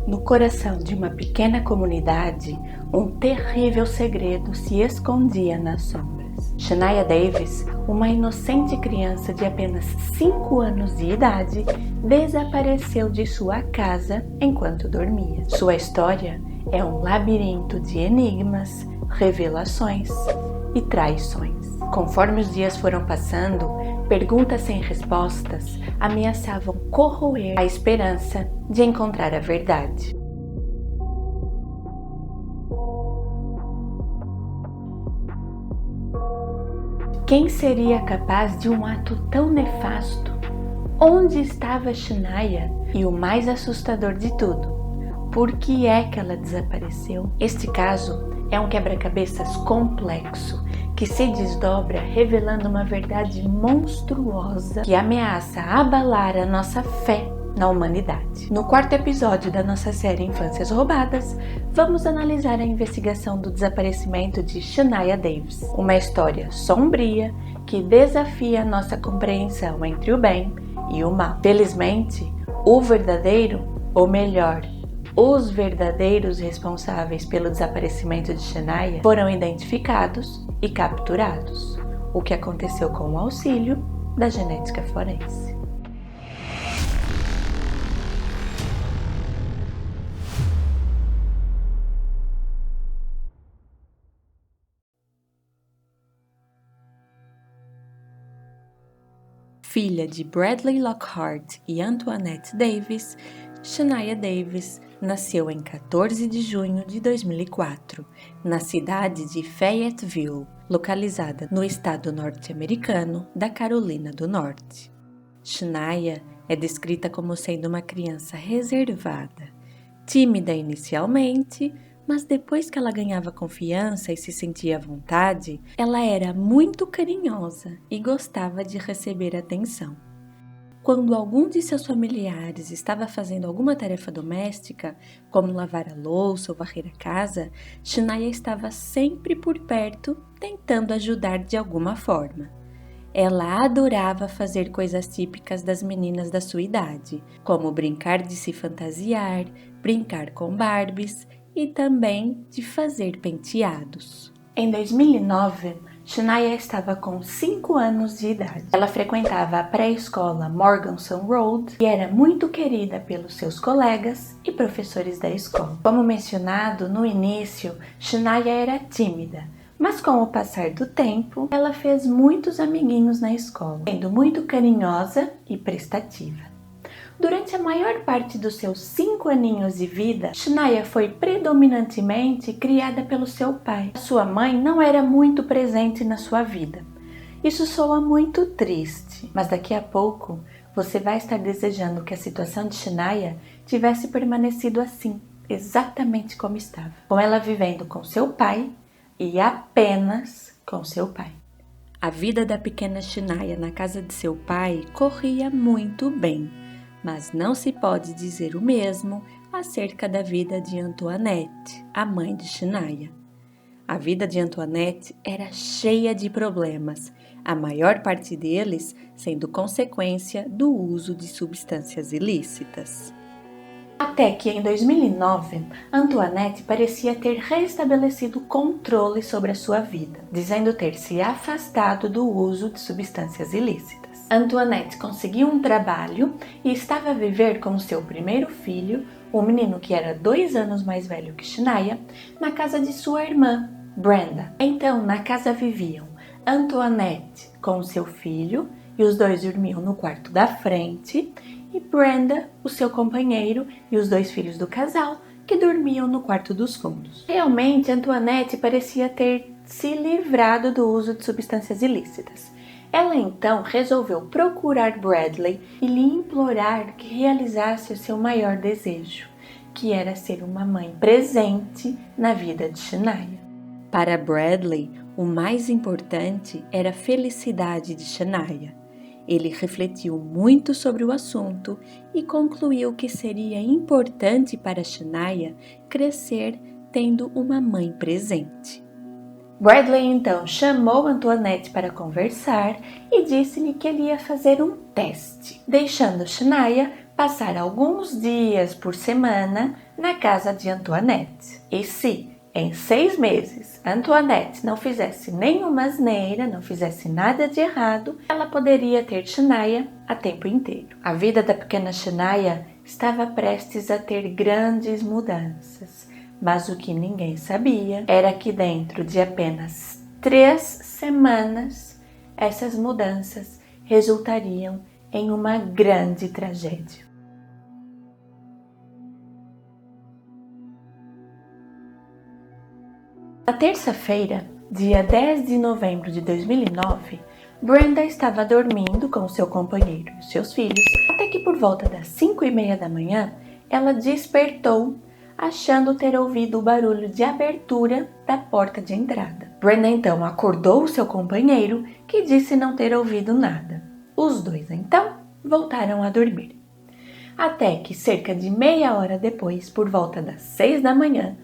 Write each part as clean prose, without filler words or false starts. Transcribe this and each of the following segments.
No coração de uma pequena comunidade, um terrível segredo se escondia nas sombras. Shania Davis, uma inocente criança de apenas 5 anos de idade, desapareceu de sua casa enquanto dormia. Sua história é um labirinto de enigmas, revelações e traições. Conforme os dias foram passando, perguntas sem respostas ameaçavam corroer a esperança de encontrar a verdade. Quem seria capaz de um ato tão nefasto? Onde estava Shania? E o mais assustador de tudo, por que é que ela desapareceu? Este caso é um quebra-cabeças complexo que se desdobra revelando uma verdade monstruosa que ameaça abalar a nossa fé na humanidade. No quarto episódio da nossa série Infâncias Roubadas, vamos analisar a investigação do desaparecimento de Shania Davis, uma história sombria que desafia a nossa compreensão entre o bem e o mal. Felizmente, o verdadeiro, ou melhor, os verdadeiros responsáveis pelo desaparecimento de Shania foram identificados e capturados, o que aconteceu com o auxílio da genética forense. Filha de Bradley Lockhart e Antoinette Davis, Shania Davis nasceu em 14 de junho de 2004, na cidade de Fayetteville, localizada no estado norte-americano da Carolina do Norte. Shania é descrita como sendo uma criança reservada, tímida inicialmente, mas depois que ela ganhava confiança e se sentia à vontade, ela era muito carinhosa e gostava de receber atenção. Quando algum de seus familiares estava fazendo alguma tarefa doméstica, como lavar a louça ou varrer a casa, Shania estava sempre por perto, tentando ajudar de alguma forma. Ela adorava fazer coisas típicas das meninas da sua idade, como brincar de se fantasiar, brincar com Barbies e também de fazer penteados. Em 2009, Shania estava com 5 anos de idade. Ela frequentava a pré-escola Morganson Road e era muito querida pelos seus colegas e professores da escola. Como mencionado no início, Shania era tímida, mas com o passar do tempo, ela fez muitos amiguinhos na escola, sendo muito carinhosa e prestativa. Durante a maior parte dos seus 5 aninhos de vida, Shania foi predominantemente criada pelo seu pai. Sua mãe não era muito presente na sua vida. Isso soa muito triste, mas daqui a pouco você vai estar desejando que a situação de Shania tivesse permanecido assim, exatamente como estava, com ela vivendo com seu pai e apenas com seu pai. A vida da pequena Shania na casa de seu pai corria muito bem. Mas não se pode dizer o mesmo acerca da vida de Antoinette, a mãe de Shania. A vida de Antoinette era cheia de problemas, a maior parte deles sendo consequência do uso de substâncias ilícitas. Até que em 2009, Antoinette parecia ter restabelecido o controle sobre a sua vida, dizendo ter se afastado do uso de substâncias ilícitas. Antoinette conseguiu um trabalho e estava a viver com seu primeiro filho, um menino que era 2 anos mais velho que Shania, na casa de sua irmã, Brenda. Então, na casa viviam Antoinette com seu filho, e os dois dormiam no quarto da frente, e Brenda, o seu companheiro, e os 2 filhos do casal, que dormiam no quarto dos fundos. Realmente, Antoinette parecia ter se livrado do uso de substâncias ilícitas. Ela então resolveu procurar Bradley e lhe implorar que realizasse o seu maior desejo, que era ser uma mãe presente na vida de Shania. Para Bradley, o mais importante era a felicidade de Shania. Ele refletiu muito sobre o assunto e concluiu que seria importante para Shania crescer tendo uma mãe presente. Bradley então chamou Antoinette para conversar e disse-lhe que ele ia fazer um teste, deixando Shania passar alguns dias por semana na casa de Antoinette. E se, em 6 meses, Antoinette não fizesse nenhuma asneira, não fizesse nada de errado, ela poderia ter Shania a tempo inteiro. A vida da pequena Shania estava prestes a ter grandes mudanças, mas o que ninguém sabia era que dentro de apenas 3 semanas, essas mudanças resultariam em uma grande tragédia. Na terça-feira, dia 10 de novembro de 2009, Brenda estava dormindo com seu companheiro e seus filhos, até que por volta das 5:30 da manhã, ela despertou, achando ter ouvido o barulho de abertura da porta de entrada. Brenda então acordou seu companheiro, que disse não ter ouvido nada. Os dois então voltaram a dormir. Até que cerca de meia hora depois, por volta das 6 da manhã,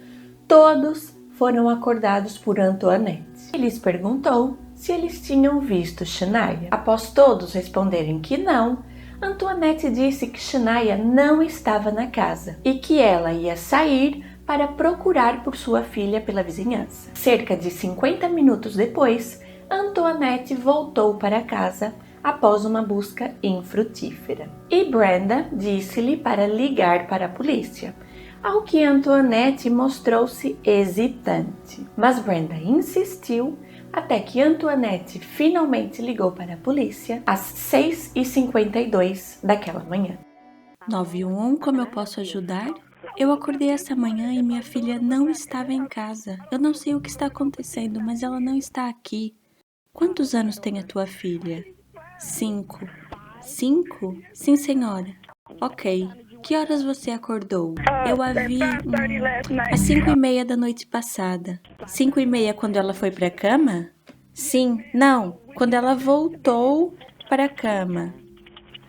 todos foram acordados por Antoinette. Ele lhes perguntou se eles tinham visto Shania. Após todos responderem que não, Antoinette disse que Shania não estava na casa e que ela ia sair para procurar por sua filha pela vizinhança. Cerca de 50 minutos depois, Antoinette voltou para casa após uma busca infrutífera. E Brenda disse-lhe para ligar para a polícia, ao que Antoinette mostrou-se hesitante. Mas Brenda insistiu até que Antoinette finalmente ligou para a polícia às 6:52 daquela manhã. 911, como eu posso ajudar? Eu acordei essa manhã e minha filha não estava em casa. Eu não sei o que está acontecendo, mas ela não está aqui. Quantos anos tem a tua filha? 5. 5? Sim, senhora. Ok. Que horas você acordou? Eu a vi às 5:30 da noite passada. 5:30 quando ela foi para a cama? Sim, não, quando ela voltou para a cama.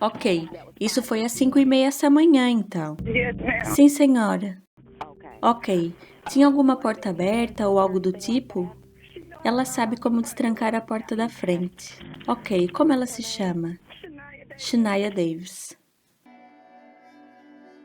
Ok, isso foi às 5:30 essa manhã então. Sim, senhora. Ok, tinha alguma porta aberta ou algo do tipo? Ela sabe como destrancar a porta da frente. Ok, como ela se chama? Shania Davis.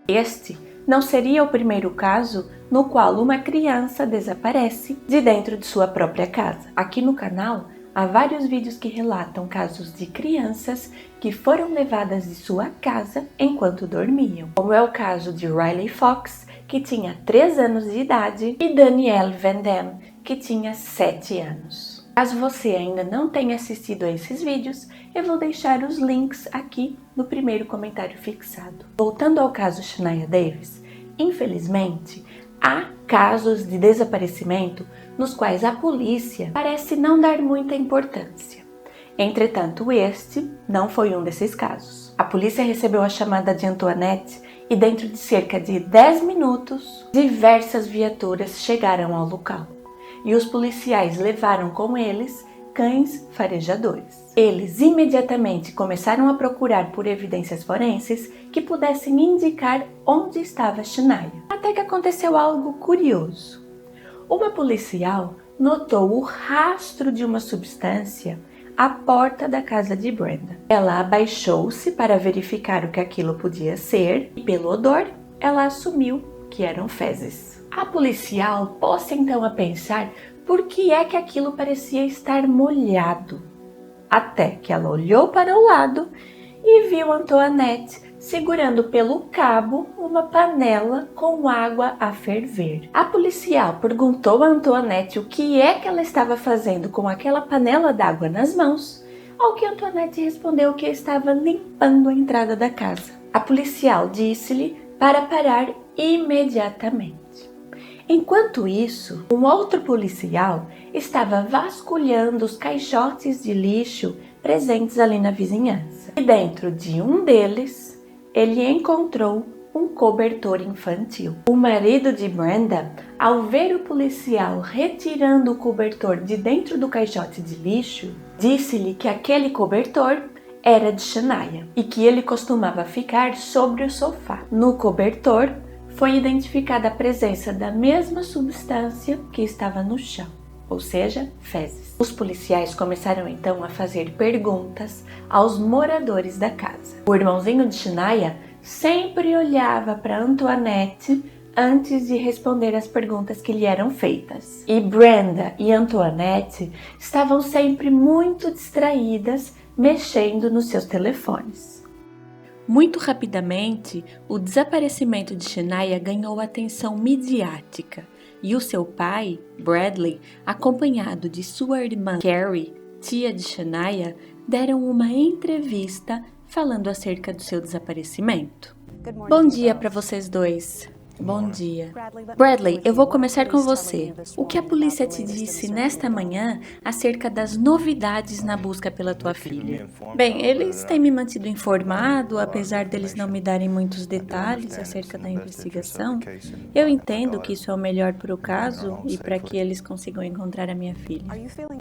Este não seria o primeiro caso no qual uma criança desaparece de dentro de sua própria casa. Aqui no canal há vários vídeos que relatam casos de crianças que foram levadas de sua casa enquanto dormiam, como é o caso de Riley Fox, que tinha 3 anos de idade, e Danielle Van Damme, que tinha 7 anos. Caso você ainda não tenha assistido a esses vídeos, eu vou deixar os links aqui no primeiro comentário fixado. Voltando ao caso Shania Davis, infelizmente, há casos de desaparecimento nos quais a polícia parece não dar muita importância. Entretanto, este não foi um desses casos. A polícia recebeu a chamada de Antoinette e dentro de cerca de 10 minutos, diversas viaturas chegaram ao local. E os policiais levaram com eles cães farejadores. Eles imediatamente começaram a procurar por evidências forenses que pudessem indicar onde estava Shania. Até que aconteceu algo curioso. Uma policial notou o rastro de uma substância à porta da casa de Brenda. Ela abaixou-se para verificar o que aquilo podia ser e, pelo odor, ela assumiu que eram fezes. A policial pôs-se então a pensar por que é que aquilo parecia estar molhado, até que ela olhou para o lado e viu Antoinette segurando pelo cabo uma panela com água a ferver. A policial perguntou a Antoinette o que é que ela estava fazendo com aquela panela d'água nas mãos, ao que Antoinette respondeu que estava limpando a entrada da casa. A policial disse-lhe para parar imediatamente. Enquanto isso, um outro policial estava vasculhando os caixotes de lixo presentes ali na vizinhança. E dentro de um deles, ele encontrou um cobertor infantil. O marido de Brenda, ao ver o policial retirando o cobertor de dentro do caixote de lixo, disse-lhe que aquele cobertor era de Shania e que ele costumava ficar sobre o sofá. No cobertor, foi identificada a presença da mesma substância que estava no chão, ou seja, fezes. Os policiais começaram então a fazer perguntas aos moradores da casa. O irmãozinho de Shania sempre olhava para Antoinette antes de responder as perguntas que lhe eram feitas. E Brenda e Antoinette estavam sempre muito distraídas, mexendo nos seus telefones. Muito rapidamente, o desaparecimento de Shania ganhou atenção midiática e o seu pai, Bradley, acompanhado de sua irmã Carrie, tia de Shania, deram uma entrevista falando acerca do seu desaparecimento. Bom dia para vocês dois. Bom dia. Bradley, eu vou começar com você. O que a polícia te disse nesta manhã acerca das novidades na busca pela tua filha? Bem, eles têm me mantido informado, apesar deles não me darem muitos detalhes acerca da investigação. Eu entendo que isso é o melhor para o caso e para que eles consigam encontrar a minha filha.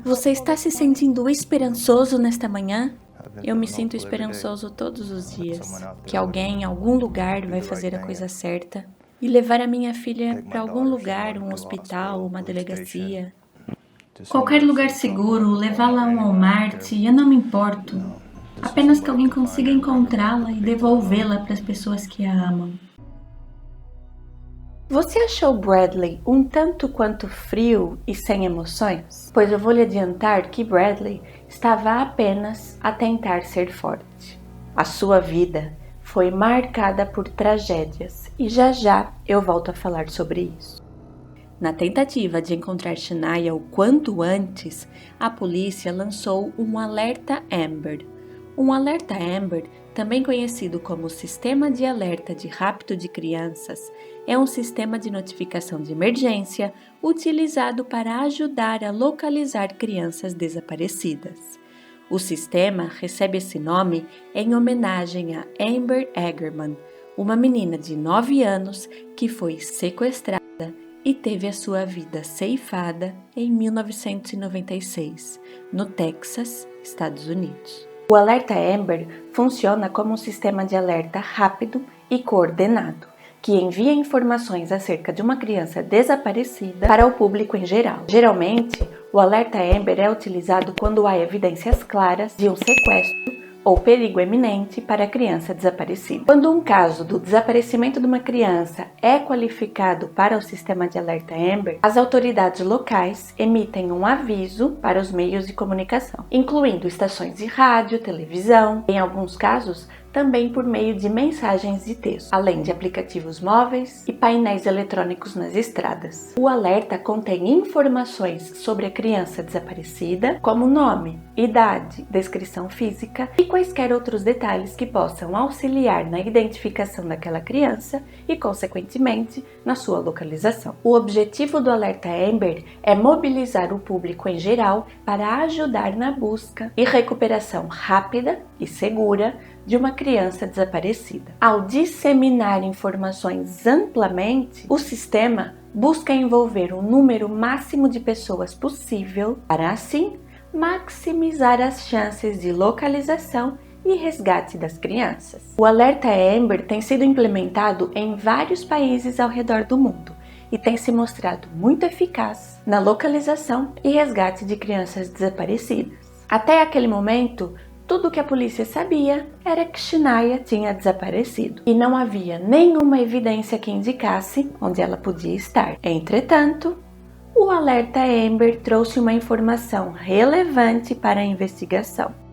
Você está se sentindo esperançoso nesta manhã? Eu me sinto esperançoso todos os dias, que alguém em algum lugar vai fazer a coisa certa e levar a minha filha para algum lugar, um hospital, uma delegacia. Qualquer lugar seguro, levá-la a um Walmart, eu não me importo. Apenas que alguém consiga encontrá-la e devolvê-la para as pessoas que a amam. Você achou Bradley um tanto quanto frio e sem emoções? Pois eu vou lhe adiantar que Bradley estava apenas a tentar ser forte. A sua vida foi marcada por tragédias e já eu volto a falar sobre isso. Na tentativa de encontrar Shania o quanto antes, a polícia lançou um alerta Amber. Um alerta Amber, também conhecido como Sistema de Alerta de Rapto de Crianças, é um sistema de notificação de emergência utilizado para ajudar a localizar crianças desaparecidas. O sistema recebe esse nome em homenagem a Amber Eggerman, uma menina de 9 anos que foi sequestrada e teve a sua vida ceifada em 1996, no Texas, Estados Unidos. O alerta Amber funciona como um sistema de alerta rápido e coordenado, que envia informações acerca de uma criança desaparecida para o público em geral. Geralmente, o alerta Amber é utilizado quando há evidências claras de um sequestro ou perigo eminente para a criança desaparecida. Quando um caso do desaparecimento de uma criança é qualificado para o sistema de alerta Amber, as autoridades locais emitem um aviso para os meios de comunicação, incluindo estações de rádio, televisão, em alguns casos, também por meio de mensagens de texto, além de aplicativos móveis e painéis eletrônicos nas estradas. O alerta contém informações sobre a criança desaparecida, como nome, idade, descrição física e quaisquer outros detalhes que possam auxiliar na identificação daquela criança e, consequentemente, na sua localização. O objetivo do alerta Amber é mobilizar o público em geral para ajudar na busca e recuperação rápida e segura de uma criança desaparecida. Ao disseminar informações amplamente, o sistema busca envolver o número máximo de pessoas possível para, assim, maximizar as chances de localização e resgate das crianças. O alerta Amber tem sido implementado em vários países ao redor do mundo e tem se mostrado muito eficaz na localização e resgate de crianças desaparecidas. Até aquele momento, tudo o que a polícia sabia era que Shania tinha desaparecido e não havia nenhuma evidência que indicasse onde ela podia estar. Entretanto, o alerta Amber trouxe uma informação relevante para a investigação.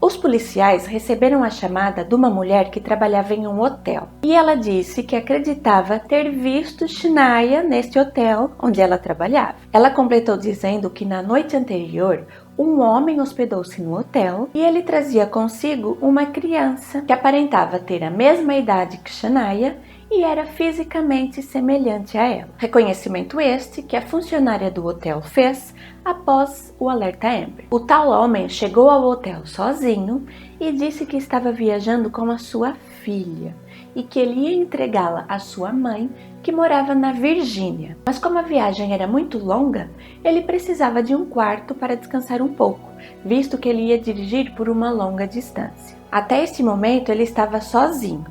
Os policiais receberam a chamada de uma mulher que trabalhava em um hotel e ela disse que acreditava ter visto Shania neste hotel onde ela trabalhava. Ela completou dizendo que na noite anterior um homem hospedou-se no hotel e ele trazia consigo uma criança que aparentava ter a mesma idade que Shania e era fisicamente semelhante a ela. Reconhecimento este que a funcionária do hotel fez após o alerta Amber. O tal homem chegou ao hotel sozinho e disse que estava viajando com a sua filha e que ele ia entregá-la à sua mãe, que morava na Virgínia. Mas como a viagem era muito longa, ele precisava de um quarto para descansar um pouco, visto que ele ia dirigir por uma longa distância. Até esse momento ele estava sozinho.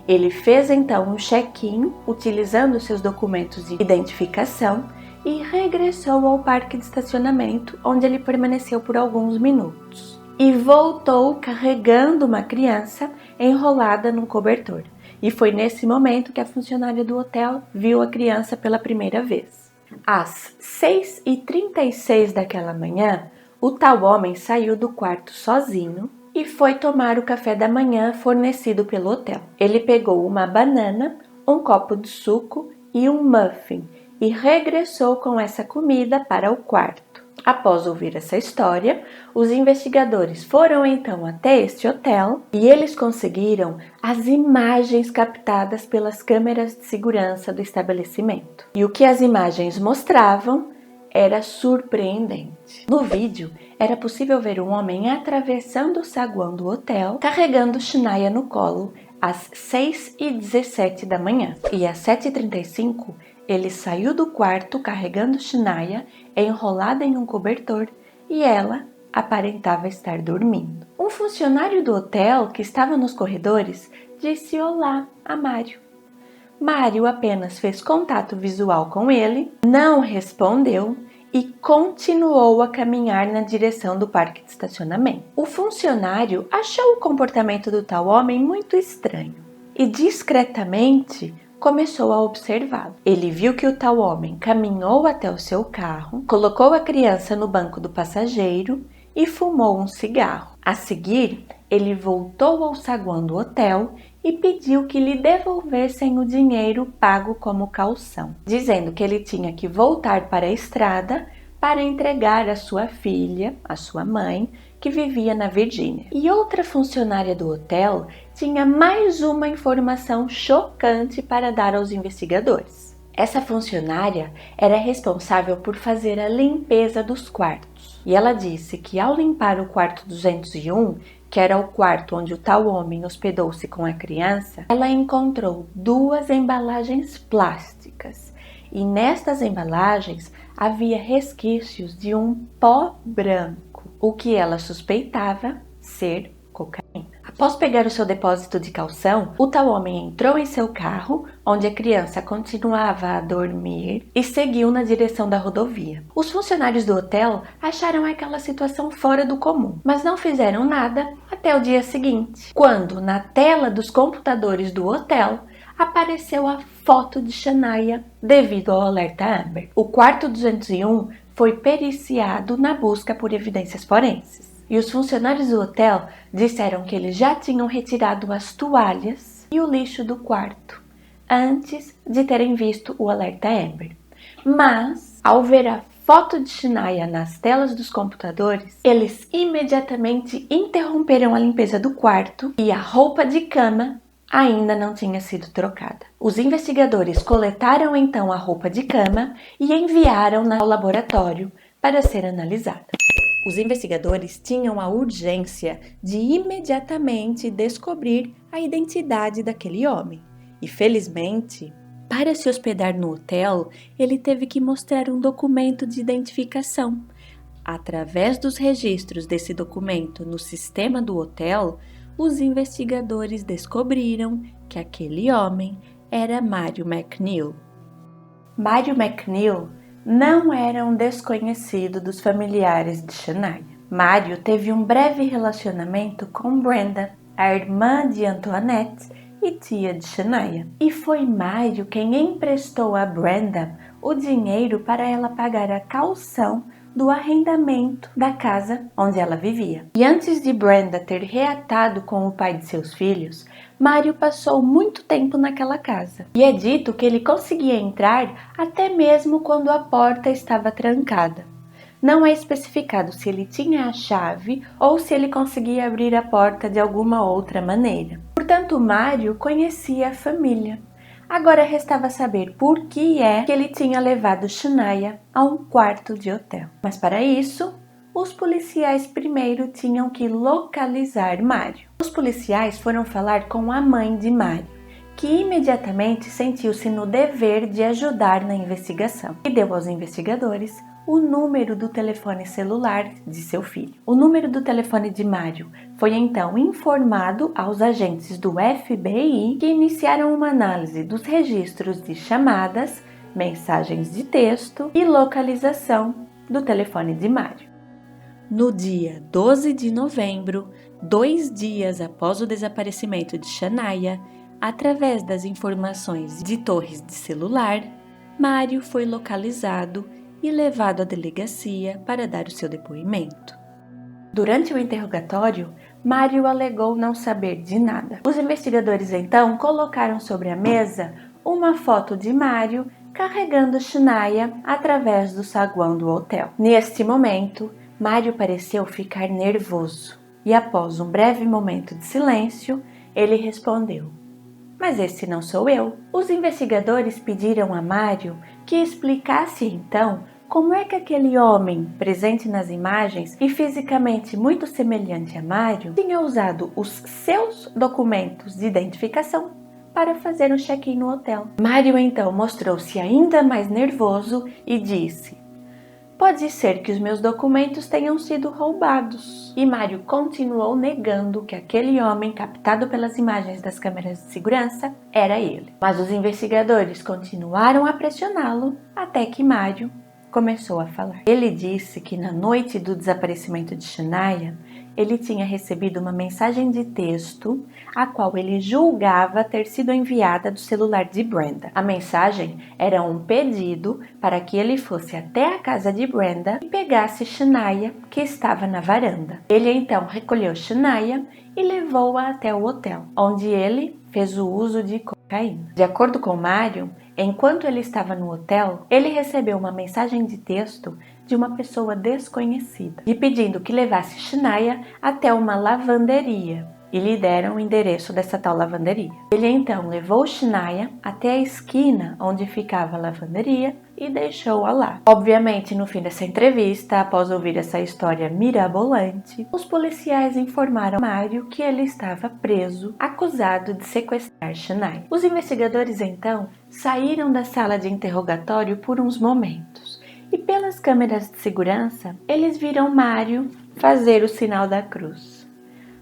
Ele fez então um check-in utilizando seus documentos de identificação e regressou ao parque de estacionamento, onde ele permaneceu por alguns minutos. E voltou carregando uma criança enrolada num cobertor. E foi nesse momento que a funcionária do hotel viu a criança pela primeira vez. Às 6h36 daquela manhã, o tal homem saiu do quarto sozinho e foi tomar o café da manhã fornecido pelo hotel. Ele pegou uma banana, um copo de suco e um muffin e regressou com essa comida para o quarto. Após ouvir essa história, os investigadores foram então até este hotel e eles conseguiram as imagens captadas pelas câmeras de segurança do estabelecimento. E o que as imagens mostravam era surpreendente. No vídeo, era possível ver um homem atravessando o saguão do hotel, carregando Shania no colo às 6h17 da manhã. E às 7h35, ele saiu do quarto carregando Shania enrolada em um cobertor e ela aparentava estar dormindo. Um funcionário do hotel que estava nos corredores disse olá a Mário. Mário apenas fez contato visual com ele, não respondeu e continuou a caminhar na direção do parque de estacionamento. O funcionário achou o comportamento do tal homem muito estranho e discretamente começou a observá-lo. Ele viu que o tal homem caminhou até o seu carro, colocou a criança no banco do passageiro e fumou um cigarro. A seguir, ele voltou ao saguão do hotel e pediu que lhe devolvessem o dinheiro pago como caução, dizendo que ele tinha que voltar para a estrada para entregar a sua filha, a sua mãe, que vivia na Virgínia. E outra funcionária do hotel tinha mais uma informação chocante para dar aos investigadores. Essa funcionária era responsável por fazer a limpeza dos quartos. E ela disse que ao limpar o quarto 201, que era o quarto onde o tal homem hospedou-se com a criança, ela encontrou 2 embalagens plásticas. E nestas embalagens havia resquícios de um pó branco, o que ela suspeitava ser cocaína. Após pegar o seu depósito de caução, o tal homem entrou em seu carro, onde a criança continuava a dormir, e seguiu na direção da rodovia. Os funcionários do hotel acharam aquela situação fora do comum, mas não fizeram nada até o dia seguinte, quando na tela dos computadores do hotel apareceu a foto de Shania devido ao alerta Amber. O quarto 201 foi periciado na busca por evidências forenses. E os funcionários do hotel disseram que eles já tinham retirado as toalhas e o lixo do quarto antes de terem visto o alerta Amber. Mas, ao ver a foto de Shania nas telas dos computadores, eles imediatamente interromperam a limpeza do quarto e a roupa de cama ainda não tinha sido trocada. Os investigadores coletaram então a roupa de cama e enviaram-na ao laboratório para ser analisada. Os investigadores tinham a urgência de imediatamente descobrir a identidade daquele homem. E felizmente, para se hospedar no hotel, ele teve que mostrar um documento de identificação. Através dos registros desse documento no sistema do hotel, os investigadores descobriram que aquele homem era Mário McNeil. Mário McNeil não era um desconhecido dos familiares de Shania. Mário teve um breve relacionamento com Brenda, a irmã de Antoinette e tia de Shania. E foi Mário quem emprestou a Brenda o dinheiro para ela pagar a caução do arrendamento da casa onde ela vivia. E antes de Brenda ter reatado com o pai de seus filhos, Mário passou muito tempo naquela casa. E é dito que ele conseguia entrar até mesmo quando a porta estava trancada. Não é especificado se ele tinha a chave ou se ele conseguia abrir a porta de alguma outra maneira. Portanto, Mário conhecia a família. Agora restava saber por que é que ele tinha levado Shania a um quarto de hotel. Mas para isso, os policiais primeiro tinham que localizar Mário. Os policiais foram falar com a mãe de Mário, que imediatamente sentiu-se no dever de ajudar na investigação e deu aos investigadores o número do telefone celular de seu filho. O número do telefone de Mário foi então informado aos agentes do FBI, que iniciaram uma análise dos registros de chamadas mensagens de texto e localização do telefone de Mário. No dia 12 de novembro, 2 dias após o desaparecimento de Shania, através das informações de torres de celular, Mário foi localizado e levado à delegacia para dar o seu depoimento. Durante o interrogatório, Mário alegou não saber de nada. Os investigadores então colocaram sobre a mesa uma foto de Mário carregando Shania através do saguão do hotel. Neste momento, Mário pareceu ficar nervoso e, após um breve momento de silêncio, ele respondeu: "Mas esse não sou eu." Os investigadores pediram a Mário que explicasse então como é que aquele homem presente nas imagens e fisicamente muito semelhante a Mário tinha usado os seus documentos de identificação para fazer um check-in no hotel. Mário então mostrou-se ainda mais nervoso e disse: "Pode ser que os meus documentos tenham sido roubados." E Mário continuou negando que aquele homem captado pelas imagens das câmeras de segurança era ele. Mas os investigadores continuaram a pressioná-lo até que Mário começou a falar. Ele disse que na noite do desaparecimento de Shania, ele tinha recebido uma mensagem de texto, a qual ele julgava ter sido enviada do celular de Brenda. A mensagem era um pedido para que ele fosse até a casa de Brenda e pegasse Shania, que estava na varanda. Ele então recolheu Shania e levou-a até o hotel, onde ele fez o uso de cocaína. De acordo com Mário, enquanto ele estava no hotel, ele recebeu uma mensagem de texto de uma pessoa desconhecida, lhe pedindo que levasse Shania até uma lavanderia, e lhe deram o endereço dessa tal lavanderia. Ele então levou Shania até a esquina onde ficava a lavanderia e deixou-a lá. Obviamente, no fim dessa entrevista, após ouvir essa história mirabolante, os policiais informaram Mário que ele estava preso, acusado de sequestrar Shania. Os investigadores então saíram da sala de interrogatório por uns momentos e pelas câmeras de segurança eles viram Mário fazer o sinal da cruz.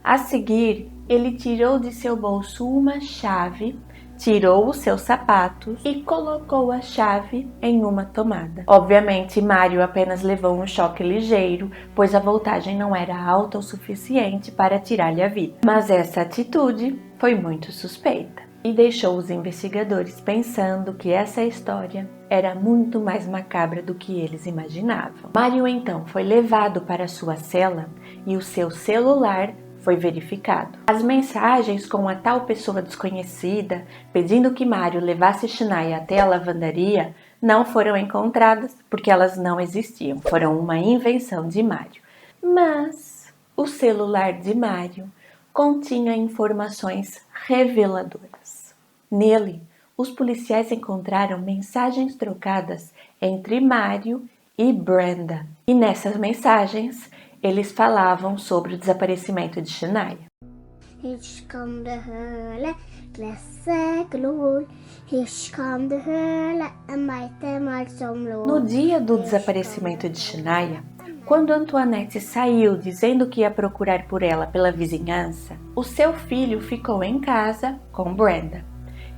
A seguir, ele tirou de seu bolso uma chave, tirou os seus sapatos e colocou a chave em uma tomada. Obviamente, Mário apenas levou um choque ligeiro, pois a voltagem não era alta o suficiente para tirar-lhe a vida. Mas essa atitude foi muito suspeita e deixou os investigadores pensando que essa história era muito mais macabra do que eles imaginavam. Mário então foi levado para sua cela e o seu celular foi verificado. As mensagens com a tal pessoa desconhecida pedindo que Mário levasse Shania até a lavanderia não foram encontradas porque elas não existiam, foram uma invenção de Mário. Mas o celular de Mário continha informações reveladoras. Nele, os policiais encontraram mensagens trocadas entre Mário e Brenda. E nessas mensagens, eles falavam sobre o desaparecimento de Shania. No dia do desaparecimento de Shania, quando Antoinette saiu dizendo que ia procurar por ela pela vizinhança, o seu filho ficou em casa com Brenda.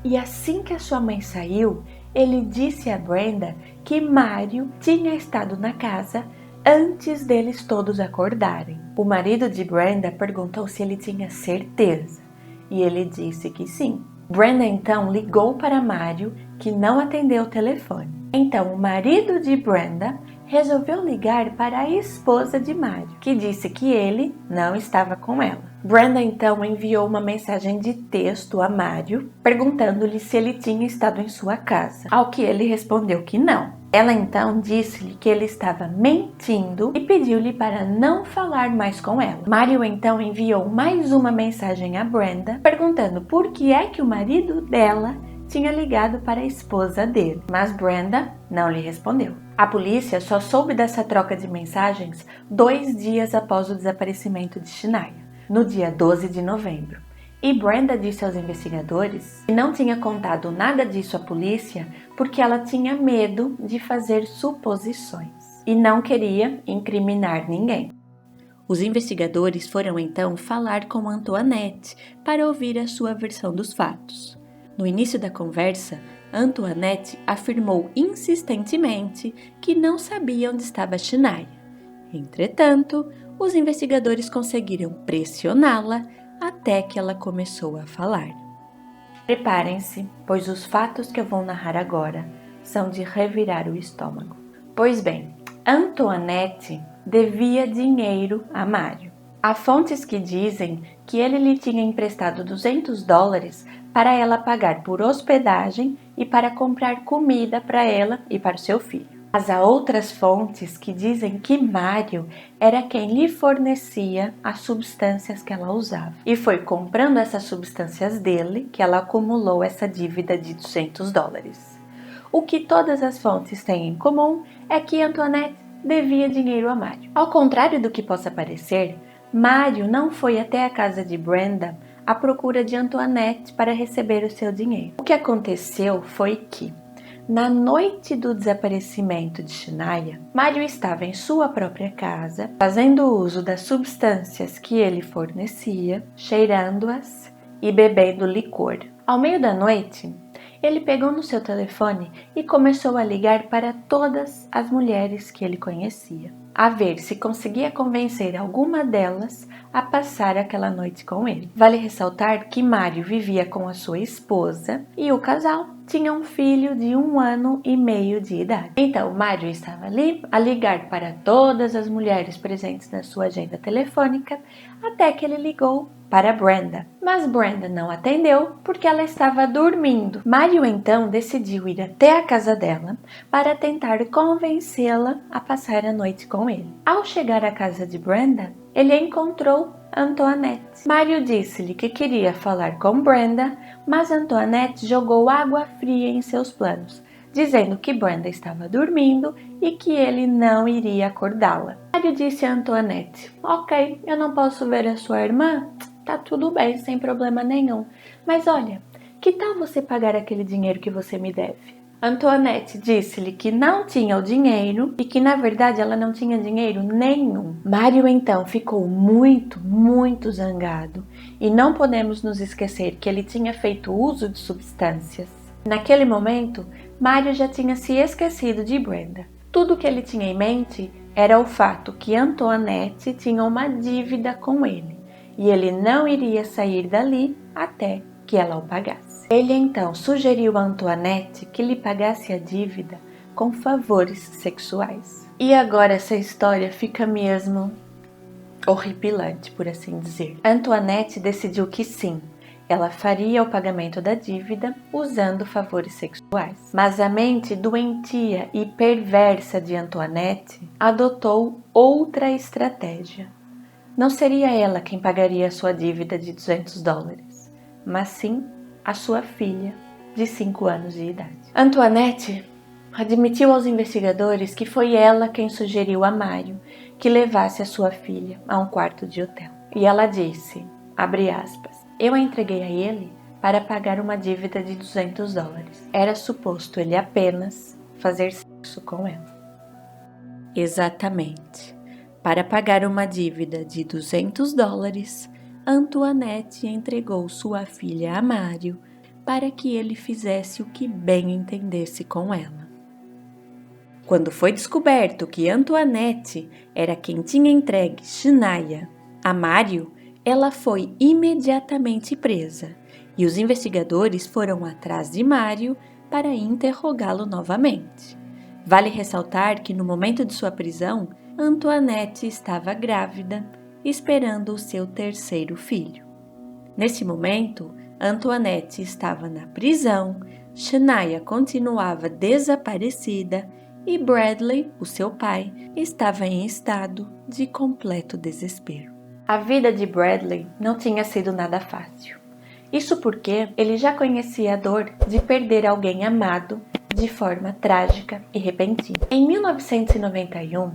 E assim que a sua mãe saiu, ele disse a Brenda que Mário tinha estado na casa antes deles todos acordarem. O marido de Brenda perguntou se ele tinha certeza, e ele disse que sim. Brenda então ligou para Mário, que não atendeu o telefone. Então o marido de Brenda resolveu ligar para a esposa de Mário, que disse que ele não estava com ela. Brenda então enviou uma mensagem de texto a Mário, perguntando-lhe se ele tinha estado em sua casa, ao que ele respondeu que não. Ela então disse-lhe que ele estava mentindo e pediu-lhe para não falar mais com ela. Mário então enviou mais uma mensagem a Brenda, perguntando por que é que o marido dela tinha ligado para a esposa dele, mas Brenda não lhe respondeu. A polícia só soube dessa troca de mensagens 2 dias após o desaparecimento de Shania, no dia 12 de novembro. E Brenda disse aos investigadores que não tinha contado nada disso à polícia porque ela tinha medo de fazer suposições e não queria incriminar ninguém. Os investigadores foram então falar com Antoinette para ouvir a sua versão dos fatos. No início da conversa, Antoinette afirmou insistentemente que não sabia onde estava Shania. Entretanto, os investigadores conseguiram pressioná-la até que ela começou a falar. Preparem-se, pois os fatos que eu vou narrar agora são de revirar o estômago. Pois bem, Antoinette devia dinheiro a Mário. Há fontes que dizem que ele lhe tinha emprestado $200 para ela pagar por hospedagem e para comprar comida para ela e para o seu filho. Mas há outras fontes que dizem que Mário era quem lhe fornecia as substâncias que ela usava. E foi comprando essas substâncias dele que ela acumulou essa dívida de $200. O que todas as fontes têm em comum é que Antoinette devia dinheiro a Mário. Ao contrário do que possa parecer, Mário não foi até a casa de Brenda à procura de Antoinette para receber o seu dinheiro. O que aconteceu foi que, na noite do desaparecimento de Shania, Mário estava em sua própria casa, fazendo uso das substâncias que ele fornecia, cheirando-as e bebendo licor. Ao meio da noite, ele pegou no seu telefone e começou a ligar para todas as mulheres que ele conhecia, a ver se conseguia convencer alguma delas a passar aquela noite com ele. Vale ressaltar que Mário vivia com a sua esposa e o casal tinha um filho de 1 ano e meio de idade. Então, Mário estava ali a ligar para todas as mulheres presentes na sua agenda telefônica, até que ele ligou para Brenda. Mas Brenda não atendeu porque ela estava dormindo. Mário então decidiu ir até a casa dela para tentar convencê-la a passar a noite com ele. Ao chegar à casa de Brenda, ele encontrou Antoinette. Mário disse-lhe que queria falar com Brenda, mas Antoinette jogou água fria em seus planos, dizendo que Brenda estava dormindo e que ele não iria acordá-la. Mário disse a Antoinette: "Ok, eu não posso ver a sua irmã? Tá tudo bem, sem problema nenhum. Mas olha, que tal você pagar aquele dinheiro que você me deve?" Antoinette disse-lhe que não tinha o dinheiro e que na verdade ela não tinha dinheiro nenhum. Mário então ficou muito zangado e não podemos nos esquecer que ele tinha feito uso de substâncias. Naquele momento, Mário já tinha se esquecido de Brenda. Tudo que ele tinha em mente era o fato que Antoinette tinha uma dívida com ele e ele não iria sair dali até que ela o pagasse. Ele então sugeriu a Antoinette que lhe pagasse a dívida com favores sexuais. E agora essa história fica mesmo horripilante, por assim dizer. Antoinette decidiu que sim, ela faria o pagamento da dívida usando favores sexuais. Mas a mente doentia e perversa de Antoinette adotou outra estratégia. Não seria ela quem pagaria a sua dívida de $200, mas sim a sua filha de 5 anos de idade. Antoinette admitiu aos investigadores que foi ela quem sugeriu a Mário que levasse a sua filha a um quarto de hotel. E ela disse, abre aspas, "Eu a entreguei a ele para pagar uma dívida de $200. Era suposto ele apenas fazer sexo com ela." Exatamente. Para pagar uma dívida de $200, Antoinette entregou sua filha a Mário para que ele fizesse o que bem entendesse com ela. Quando foi descoberto que Antoinette era quem tinha entregue Shania a Mário, ela foi imediatamente presa e os investigadores foram atrás de Mário para interrogá-lo novamente. Vale ressaltar que no momento de sua prisão, Antoinette estava grávida, esperando o seu terceiro filho. Nesse momento, Antoinette estava na prisão, Shania continuava desaparecida e Bradley, o seu pai, estava em estado de completo desespero. A vida de Bradley não tinha sido nada fácil. Isso porque ele já conhecia a dor de perder alguém amado de forma trágica e repentina. Em 1991,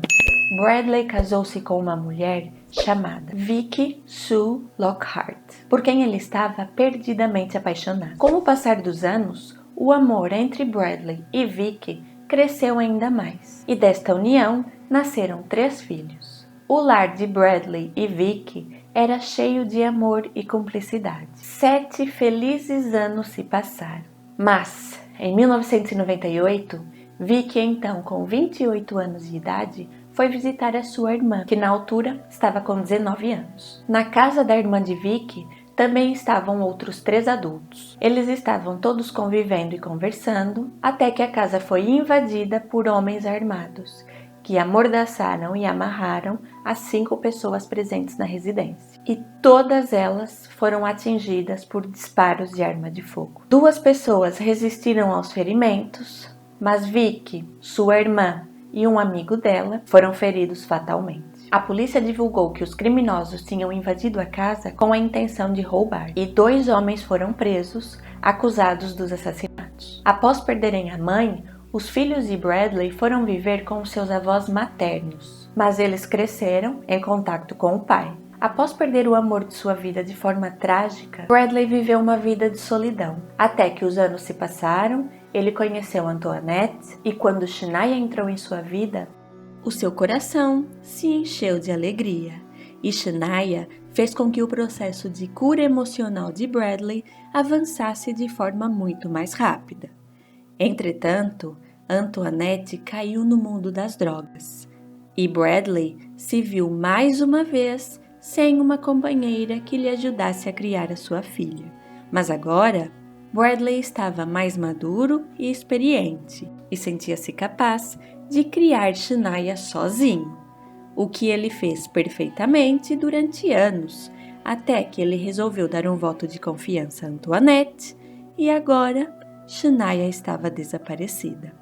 Bradley casou-se com uma mulher chamada Vicky Sue Lockhart, por quem ele estava perdidamente apaixonado. Com o passar dos anos, o amor entre Bradley e Vicky cresceu ainda mais, e desta união nasceram 3 filhos. O lar de Bradley e Vicky era cheio de amor e cumplicidade. 7 felizes anos se passaram, mas Em 1998, Vicky, então com 28 anos de idade, foi visitar a sua irmã, que na altura estava com 19 anos. Na casa da irmã de Vicky também estavam outros 3 adultos. Eles estavam todos convivendo e conversando, até que a casa foi invadida por homens armados, que amordaçaram e amarraram as 5 pessoas presentes na residência. E todas elas foram atingidas por disparos de arma de fogo. 2 pessoas resistiram aos ferimentos, mas Vicky, sua irmã e um amigo dela foram feridos fatalmente. A polícia divulgou que os criminosos tinham invadido a casa com a intenção de roubar, e 2 homens foram presos, acusados dos assassinatos. Após perderem a mãe, os filhos de Bradley foram viver com seus avós maternos, mas eles cresceram em contato com o pai. Após perder o amor de sua vida de forma trágica, Bradley viveu uma vida de solidão, até que os anos se passaram, ele conheceu Antoinette e quando Shania entrou em sua vida, o seu coração se encheu de alegria e Shania fez com que o processo de cura emocional de Bradley avançasse de forma muito mais rápida. Entretanto, Antoinette caiu no mundo das drogas e Bradley se viu mais uma vez sem uma companheira que lhe ajudasse a criar a sua filha. Mas agora, Bradley estava mais maduro e experiente e sentia-se capaz de criar Shania sozinho, o que ele fez perfeitamente durante anos, até que ele resolveu dar um voto de confiança a Antoinette e agora Shania estava desaparecida.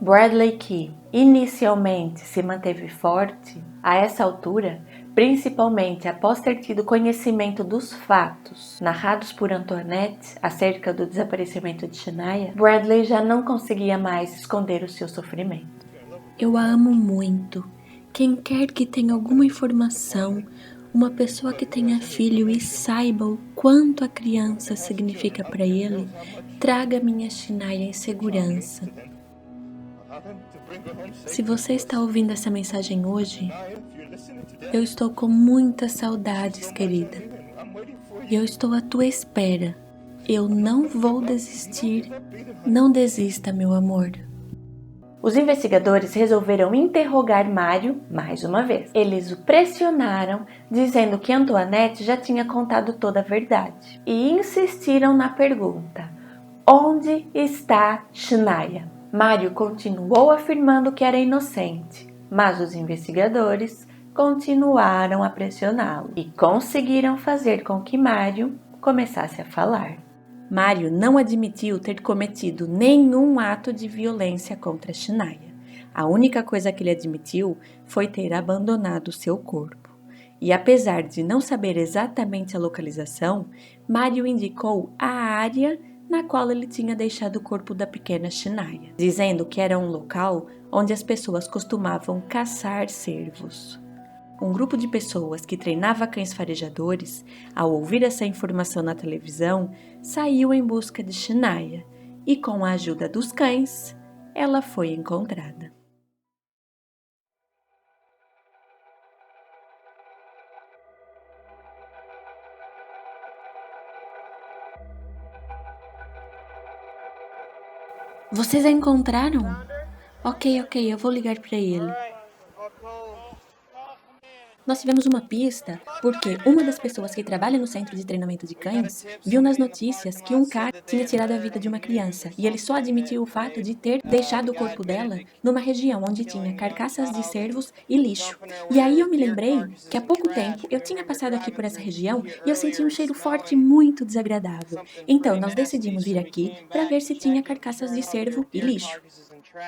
Bradley, que inicialmente se manteve forte, a essa altura, principalmente após ter tido conhecimento dos fatos narrados por Antoinette acerca do desaparecimento de Shania, Bradley já não conseguia mais esconder o seu sofrimento. Eu a amo muito. Quem quer que tenha alguma informação, uma pessoa que tenha filho e saiba o quanto a criança significa para ele, traga minha Shania em segurança. Se você está ouvindo essa mensagem hoje, eu estou com muitas saudades, querida. E eu estou à tua espera. Eu não vou desistir. Não desista, meu amor. Os investigadores resolveram interrogar Mário mais uma vez. Eles o pressionaram, dizendo que Antoinette já tinha contado toda a verdade. E insistiram na pergunta: onde está Shania? Mário continuou afirmando que era inocente, mas os investigadores continuaram a pressioná-lo e conseguiram fazer com que Mário começasse a falar. Mário não admitiu ter cometido nenhum ato de violência contra Shania. A única coisa que ele admitiu foi ter abandonado seu corpo. E apesar de não saber exatamente a localização, Mário indicou a área na qual ele tinha deixado o corpo da pequena Shania, dizendo que era um local onde as pessoas costumavam caçar cervos. Um grupo de pessoas que treinava cães farejadores, ao ouvir essa informação na televisão, saiu em busca de Shania e, com a ajuda dos cães, ela foi encontrada. Vocês a encontraram? Ok, eu vou ligar para ele. Nós tivemos uma pista porque uma das pessoas que trabalha no centro de treinamento de cães viu nas notícias que um cara tinha tirado a vida de uma criança e ele só admitiu o fato de ter deixado o corpo dela numa região onde tinha carcaças de cervos e lixo. E aí eu me lembrei que há pouco tempo eu tinha passado aqui por essa região e eu senti um cheiro forte e muito desagradável. Então nós decidimos vir aqui para ver se tinha carcaças de cervo e lixo.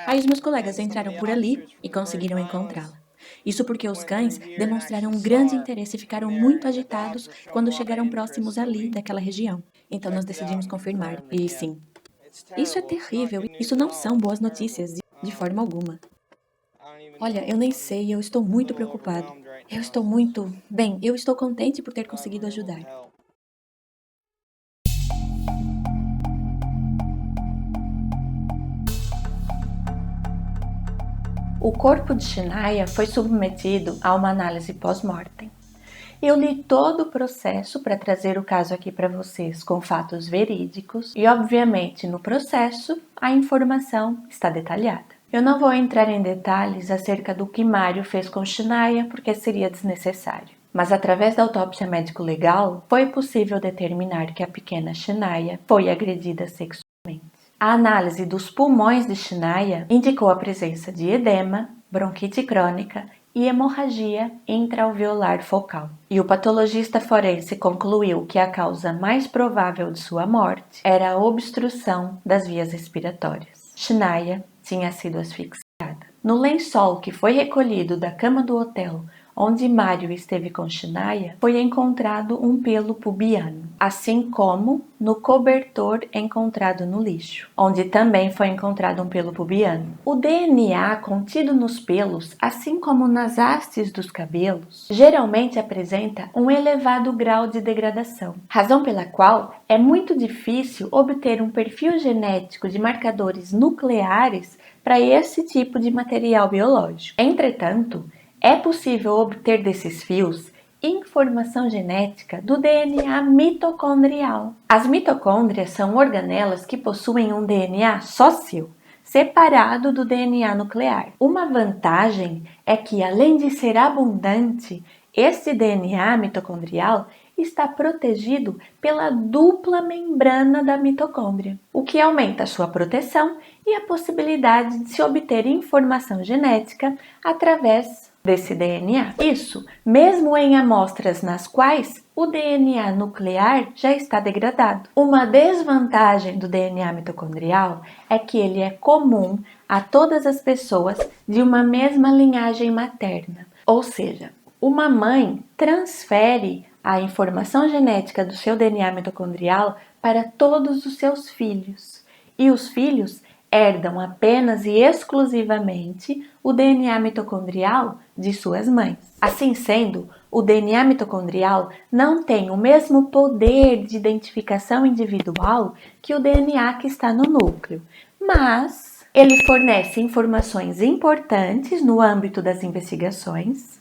Aí os meus colegas entraram por ali e conseguiram encontrá-la. Isso porque os cães demonstraram um grande interesse e ficaram muito agitados quando chegaram próximos ali daquela região. Então nós decidimos confirmar. E sim, isso é terrível. Isso não são boas notícias de forma alguma. Olha, eu nem sei, eu estou muito preocupado. Eu estou contente por ter conseguido ajudar. O corpo de Shania foi submetido a uma análise pós-mortem. Eu li todo o processo para trazer o caso aqui para vocês com fatos verídicos e, obviamente, no processo a informação está detalhada. Eu não vou entrar em detalhes acerca do que Mário fez com Shinaya porque seria desnecessário. Mas através da autópsia médico-legal foi possível determinar que a pequena Shinaya foi agredida sexualmente. A análise dos pulmões de Shinaya indicou a presença de edema, bronquite crônica e hemorragia intraalveolar focal. E o patologista forense concluiu que a causa mais provável de sua morte era a obstrução das vias respiratórias. Shinaya tinha sido asfixiada. No lençol que foi recolhido da cama do hotel onde Mário esteve com Shinaya, foi encontrado um pelo pubiano, assim como no cobertor encontrado no lixo, onde também foi encontrado um pelo pubiano. O DNA contido nos pelos, assim como nas hastes dos cabelos, geralmente apresenta um elevado grau de degradação, razão pela qual é muito difícil obter um perfil genético de marcadores nucleares para esse tipo de material biológico. Entretanto, é possível obter desses fios informação genética do DNA mitocondrial. As mitocôndrias são organelas que possuem um DNA só seu, separado do DNA nuclear. Uma vantagem é que, além de ser abundante, esse DNA mitocondrial está protegido pela dupla membrana da mitocôndria, o que aumenta a sua proteção e a possibilidade de se obter informação genética através desse DNA. Isso, mesmo em amostras nas quais o DNA nuclear já está degradado. Uma desvantagem do DNA mitocondrial é que ele é comum a todas as pessoas de uma mesma linhagem materna, ou seja, uma mãe transfere a informação genética do seu DNA mitocondrial para todos os seus filhos, e os filhos herdam apenas e exclusivamente o DNA mitocondrial de suas mães. Assim sendo, o DNA mitocondrial não tem o mesmo poder de identificação individual que o DNA que está no núcleo, mas ele fornece informações importantes no âmbito das investigações,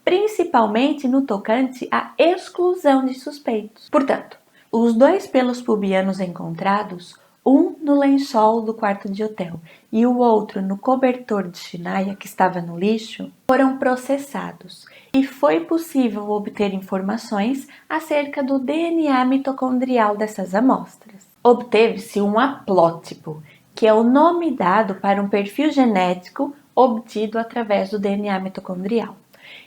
principalmente no tocante à exclusão de suspeitos. Portanto, os dois pelos pubianos encontrados, um no lençol do quarto de hotel e o outro no cobertor de Shinaya que estava no lixo, foram processados e foi possível obter informações acerca do DNA mitocondrial dessas amostras. Obteve-se um haplótipo, que é o nome dado para um perfil genético obtido através do DNA mitocondrial.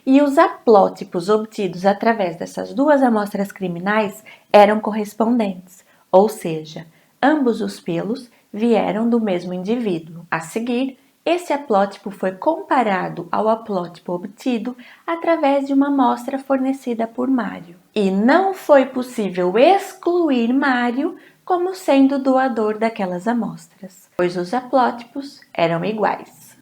E os haplótipos obtidos através dessas duas amostras criminais eram correspondentes, ou seja, ambos os pelos vieram do mesmo indivíduo. A seguir, esse haplótipo foi comparado ao haplótipo obtido através de uma amostra fornecida por Mário. E não foi possível excluir Mário como sendo doador daquelas amostras, pois os haplótipos eram iguais.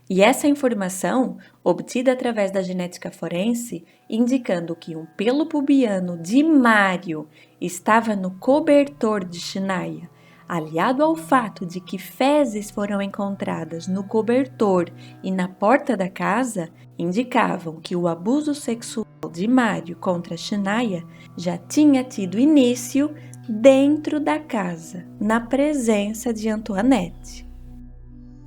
E essa informação, obtida através da genética forense, indicando que um pelo pubiano de Mário estava no cobertor de Shinaya, aliado ao fato de que fezes foram encontradas no cobertor e na porta da casa, indicavam que o abuso sexual de Mário contra Shinaya já tinha tido início dentro da casa, na presença de Antoinette.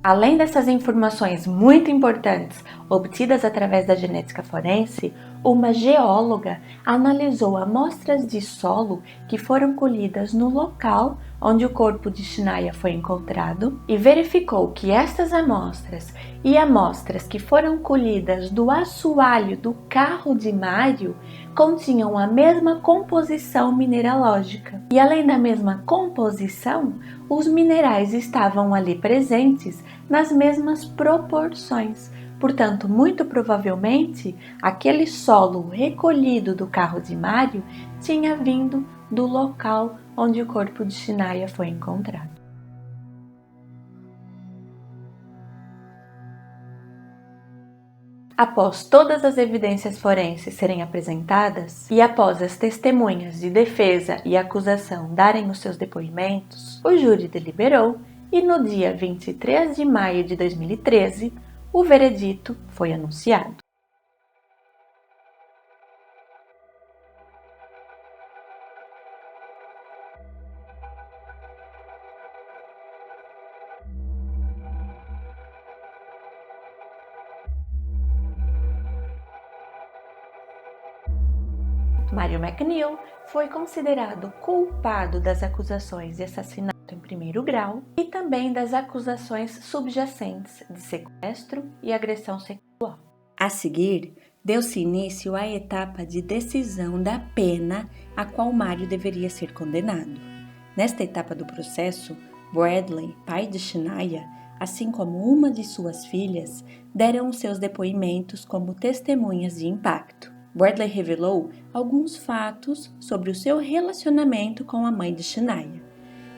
Além dessas informações muito importantes obtidas através da genética forense, uma geóloga analisou amostras de solo que foram colhidas no local onde o corpo de Shinaya foi encontrado e verificou que estas amostras e amostras que foram colhidas do assoalho do carro de Mário continham a mesma composição mineralógica. E além da mesma composição, os minerais estavam ali presentes nas mesmas proporções. Portanto, muito provavelmente, aquele solo recolhido do carro de Mário tinha vindo do local onde o corpo de Shinaya foi encontrado. Após todas as evidências forenses serem apresentadas e após as testemunhas de defesa e acusação darem os seus depoimentos, o júri deliberou e no dia 23 de maio de 2013, o veredito foi anunciado. Mário McNeil foi considerado culpado das acusações de assassinato em primeiro grau e também das acusações subjacentes de sequestro e agressão sexual. A seguir, deu-se início à etapa de decisão da pena a qual Mário deveria ser condenado. Nesta etapa do processo, Bradley, pai de Shania, assim como uma de suas filhas, deram seus depoimentos como testemunhas de impacto. Bradley revelou alguns fatos sobre o seu relacionamento com a mãe de Shania.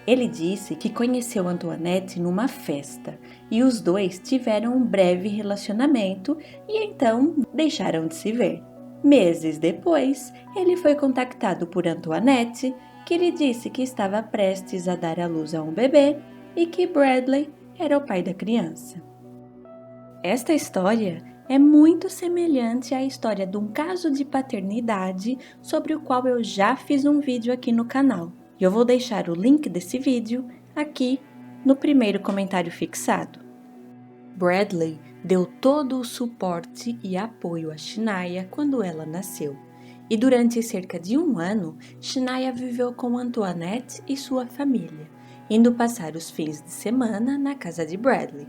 Ele disse que conheceu Antoinette numa festa e os dois tiveram um breve relacionamento e então deixaram de se ver. Meses depois, ele foi contactado por Antoinette, que lhe disse que estava prestes a dar à luz a um bebê e que Bradley era o pai da criança. Esta história é muito semelhante à história de um caso de paternidade sobre o qual eu já fiz um vídeo aqui no canal. E eu vou deixar o link desse vídeo aqui no primeiro comentário fixado. Bradley deu todo o suporte e apoio a Shania quando ela nasceu. E durante cerca de um ano, Shania viveu com Antoinette e sua família, indo passar os fins de semana na casa de Bradley.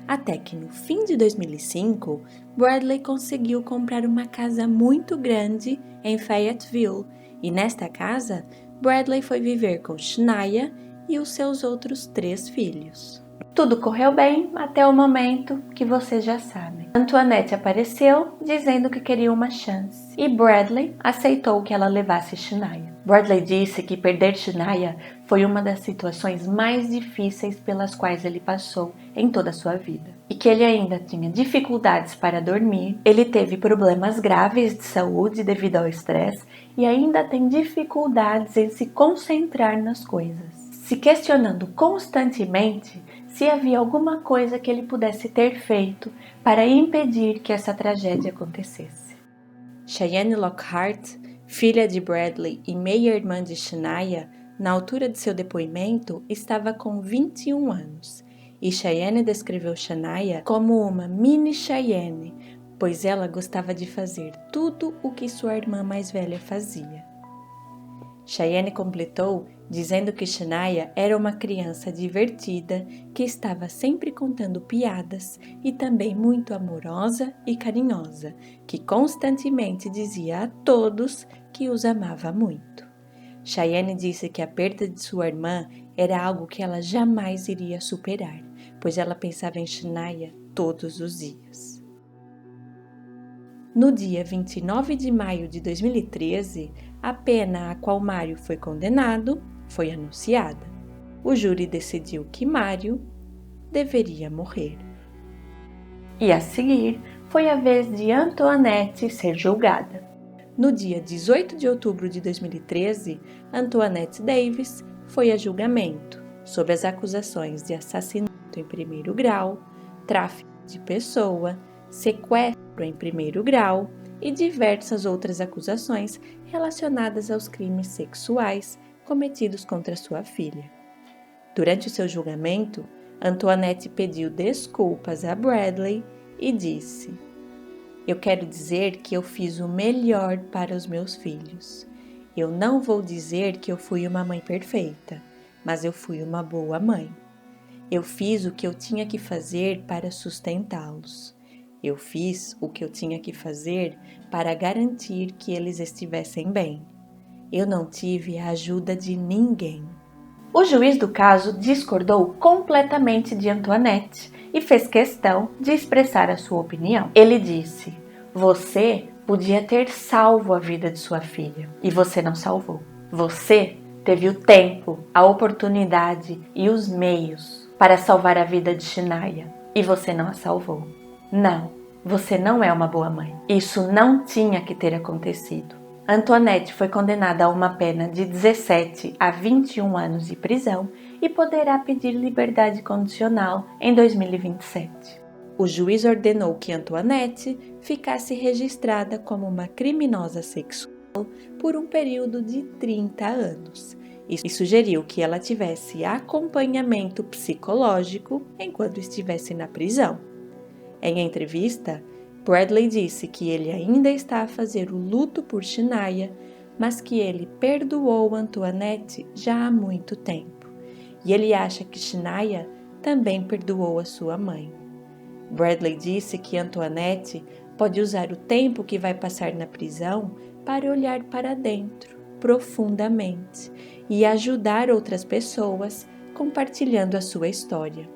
Até que no fim de 2005, Bradley conseguiu comprar uma casa muito grande em Fayetteville e nesta casa, Bradley foi viver com Shania e os seus outros 3 filhos. Tudo correu bem até o momento que vocês já sabem. Antoinette apareceu dizendo que queria uma chance e Bradley aceitou que ela levasse Shania. Bradley disse que perder Shania foi uma das situações mais difíceis pelas quais ele passou em toda a sua vida. E que ele ainda tinha dificuldades para dormir, ele teve problemas graves de saúde devido ao estresse e ainda tem dificuldades em se concentrar nas coisas, se questionando constantemente se havia alguma coisa que ele pudesse ter feito para impedir que essa tragédia acontecesse. Cheyenne Lockhart, filha de Bradley e meia-irmã de Shania, na altura de seu depoimento, estava com 21 anos, e Cheyenne descreveu Shania como uma mini Cheyenne, pois ela gostava de fazer tudo o que sua irmã mais velha fazia. Cheyenne completou dizendo que Shania era uma criança divertida que estava sempre contando piadas e também muito amorosa e carinhosa, que constantemente dizia a todos que os amava muito. Cheyenne disse que a perda de sua irmã era algo que ela jamais iria superar, pois ela pensava em Shania todos os dias. No dia 29 de maio de 2013, a pena a qual Mário foi condenado foi anunciada. O júri decidiu que Mário deveria morrer. E a seguir, foi a vez de Antoinette ser julgada. No dia 18 de outubro de 2013, Antoinette Davis foi a julgamento, sob as acusações de assassinato em primeiro grau, tráfico de pessoa, sequestro em primeiro grau e diversas outras acusações relacionadas aos crimes sexuais cometidos contra sua filha. Durante o seu julgamento, Antoinette pediu desculpas a Bradley e disse: "Eu quero dizer que eu fiz o melhor para os meus filhos. Eu não vou dizer que eu fui uma mãe perfeita, mas eu fui uma boa mãe. Eu fiz o que eu tinha que fazer para sustentá-los. Eu fiz o que eu tinha que fazer para garantir que eles estivessem bem. Eu não tive a ajuda de ninguém." O juiz do caso discordou completamente de Antoinette e fez questão de expressar a sua opinião. Ele disse: "Você podia ter salvo a vida de sua filha e você não salvou. Você teve o tempo, a oportunidade e os meios para salvar a vida de Shania e você não a salvou. Não, você não é uma boa mãe. Isso não tinha que ter acontecido." Antoinette foi condenada a uma pena de 17 a 21 anos de prisão e poderá pedir liberdade condicional em 2027. O juiz ordenou que Antoinette ficasse registrada como uma criminosa sexual por um período de 30 anos e sugeriu que ela tivesse acompanhamento psicológico enquanto estivesse na prisão. Em entrevista, Bradley disse que ele ainda está a fazer o luto por Shania, mas que ele perdoou Antoinette já há muito tempo. E ele acha que Shania também perdoou a sua mãe. Bradley disse que Antoinette pode usar o tempo que vai passar na prisão para olhar para dentro, profundamente, e ajudar outras pessoas compartilhando a sua história.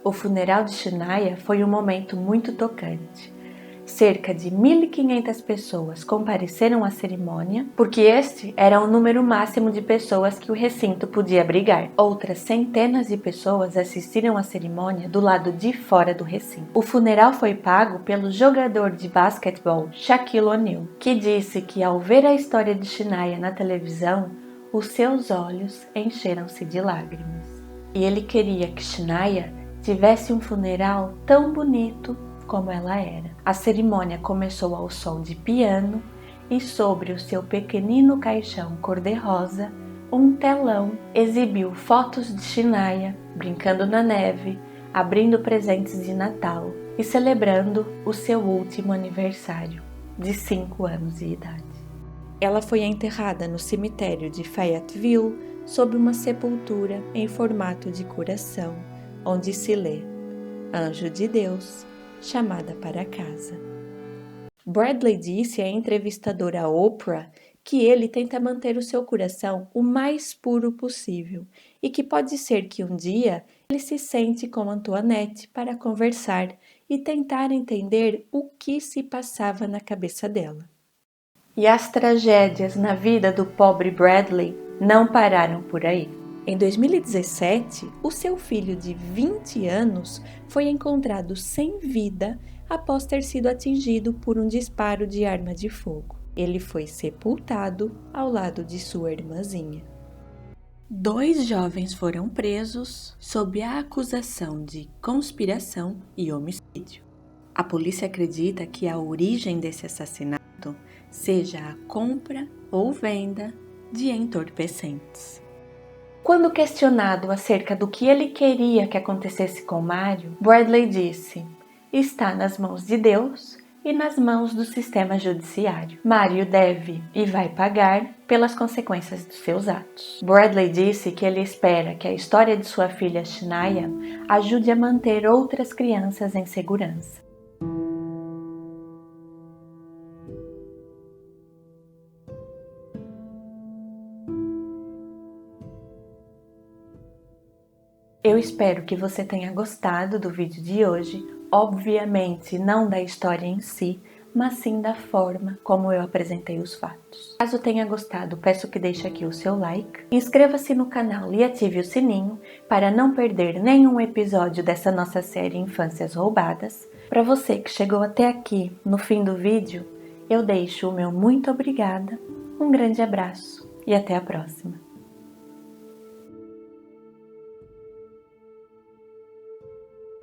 O funeral de Shania foi um momento muito tocante. Cerca de 1.500 pessoas compareceram à cerimônia, porque este era o número máximo de pessoas que o recinto podia abrigar. Outras centenas de pessoas assistiram à cerimônia do lado de fora do recinto. O funeral foi pago pelo jogador de basquetebol Shaquille O'Neal, que disse que ao ver a história de Shania na televisão, os seus olhos encheram-se de lágrimas. E ele queria que Shania tivesse um funeral tão bonito como ela era. A cerimônia começou ao som de piano e sobre o seu pequenino caixão cor-de-rosa, um telão exibiu fotos de Shania brincando na neve, abrindo presentes de Natal e celebrando o seu último aniversário, de 5 anos de idade. Ela foi enterrada no cemitério de Fayetteville sob uma sepultura em formato de coração, onde se lê: Anjo de Deus, chamada para casa. Bradley disse à entrevistadora Oprah que ele tenta manter o seu coração o mais puro possível e que pode ser que um dia ele se sente com Antoinette para conversar e tentar entender o que se passava na cabeça dela. E as tragédias na vida do pobre Bradley não pararam por aí. Em 2017, o seu filho de 20 anos foi encontrado sem vida após ter sido atingido por um disparo de arma de fogo. Ele foi sepultado ao lado de sua irmãzinha. 2 jovens foram presos sob a acusação de conspiração e homicídio. A polícia acredita que a origem desse assassinato seja a compra ou venda de entorpecentes. Quando questionado acerca do que ele queria que acontecesse com Mário, Bradley disse: está nas mãos de Deus e nas mãos do sistema judiciário. Mário deve e vai pagar pelas consequências dos seus atos. Bradley disse que ele espera que a história de sua filha Shania ajude a manter outras crianças em segurança. Eu espero que você tenha gostado do vídeo de hoje, obviamente não da história em si, mas sim da forma como eu apresentei os fatos. Caso tenha gostado, peço que deixe aqui o seu like, inscreva-se no canal e ative o sininho para não perder nenhum episódio dessa nossa série Infâncias Roubadas. Para você que chegou até aqui, no fim do vídeo, eu deixo o meu muito obrigada, um grande abraço e até a próxima.